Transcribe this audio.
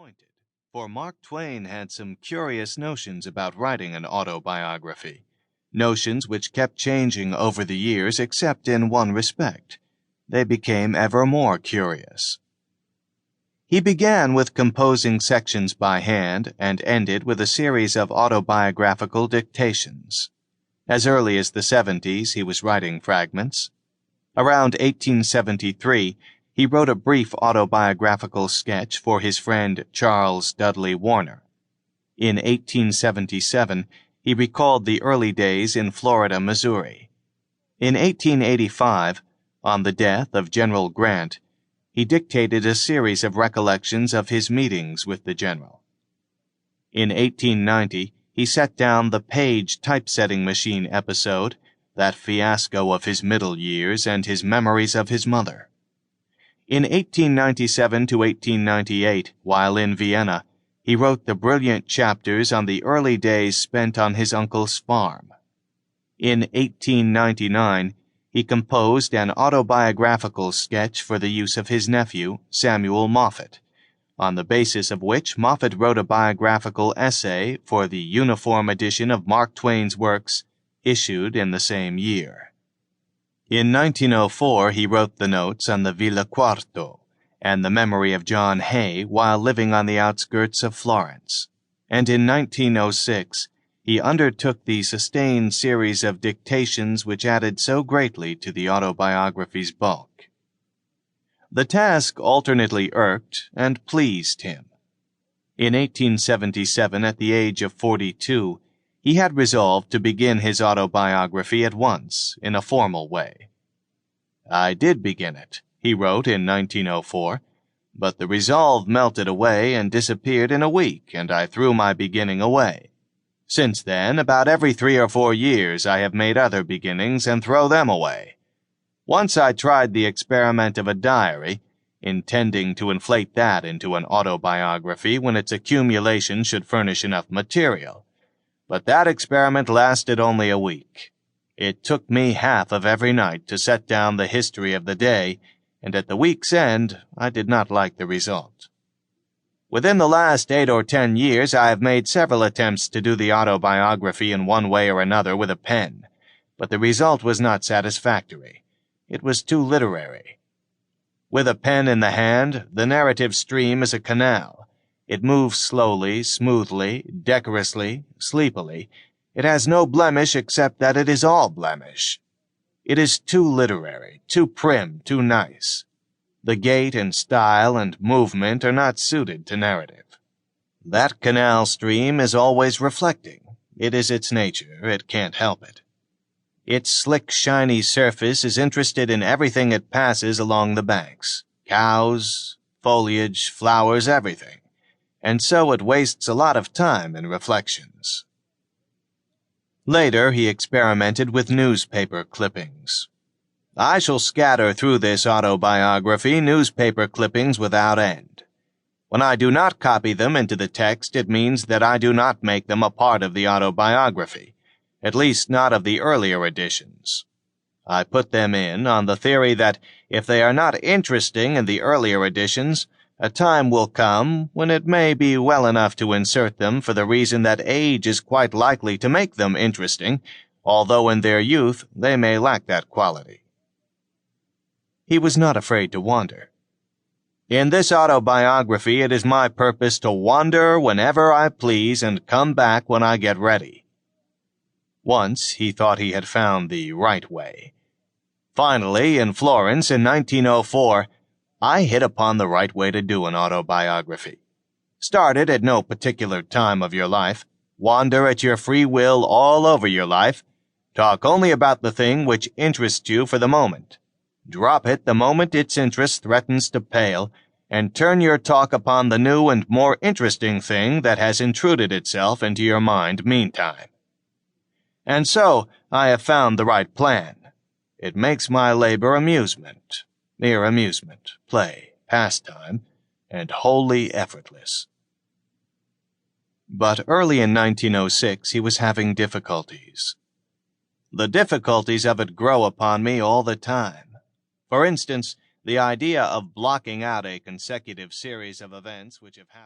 disappointed, for Mark Twain had some curious notions about writing an autobiography, notions which kept changing over the years except in one respect. They became ever more curious. He began with composing sections by hand and ended with a series of autobiographical dictations. As early as the 70s, he was writing fragments. Around 1873, he wrote a brief autobiographical sketch for his friend Charles Dudley Warner. In 1877, he recalled the early days in Florida, Missouri. In 1885, on the death of General Grant, he dictated a series of recollections of his meetings with the general. In 1890, he set down the Page typesetting machine episode, that fiasco of his middle years and his memories of his mother. In 1897 to 1898, while in Vienna, he wrote the brilliant chapters on the early days spent on his uncle's farm. In 1899, he composed an autobiographical sketch for the use of his nephew, Samuel Moffett, on the basis of which Moffett wrote a biographical essay for the uniform edition of Mark Twain's works issued in the same year. In 1904, he wrote the notes on the Villa Quarto and the memory of John Hay while living on the outskirts of Florence, and in 1906, he undertook the sustained series of dictations which added so greatly to the autobiography's bulk. The task alternately irked and pleased him. In 1877, at the age of 42, he had resolved to begin his autobiography at once, in a formal way. "I did begin it," he wrote in 1904, "but the resolve melted away and disappeared in a week, and I threw my beginning away. Since then, about every 3 or 4 years, I have made other beginnings and throw them away. Once I tried the experiment of a diary, intending to inflate that into an autobiography when its accumulation should furnish enough material. But that experiment lasted only a week. It took me half of every night to set down the history of the day, and at the week's end, I did not like the result. Within the last 8 or 10 years, I have made several attempts to do the autobiography in one way or another with a pen, but the result was not satisfactory. It was too literary. With a pen in the hand, the narrative stream is a canal. It moves slowly, smoothly, decorously, sleepily. It has no blemish except that it is all blemish. It is too literary, too prim, too nice. The gait and style and movement are not suited to narrative. That canal stream is always reflecting. It is its nature. It can't help it. Its slick, shiny surface is interested in everything it passes along the banks. Cows, foliage, flowers, everything. And so it wastes a lot of time in reflections. Later, he experimented with newspaper clippings. I shall scatter through this autobiography newspaper clippings without end. When I do not copy them into the text, it means that I do not make them a part of the autobiography, at least not of the earlier editions. I put them in on the theory that if they are not interesting in the earlier editions, a time will come when it may be well enough to insert them for the reason that age is quite likely to make them interesting, although in their youth they may lack that quality. He was not afraid to wander. In this autobiography, it is my purpose to wander whenever I please and come back when I get ready. Once he thought he had found the right way. Finally, in Florence in 1904, I hit upon the right way to do an autobiography. Start it at no particular time of your life. Wander at your free will all over your life. Talk only about the thing which interests you for the moment. Drop it the moment its interest threatens to pale, and turn your talk upon the new and more interesting thing that has intruded itself into your mind meantime. And so I have found the right plan. It makes my labor amusement. Mere amusement, play, pastime, and wholly effortless. But early in 1906 he was having difficulties. The difficulties of it grow upon me all the time. For instance, the idea of blocking out a consecutive series of events which have happened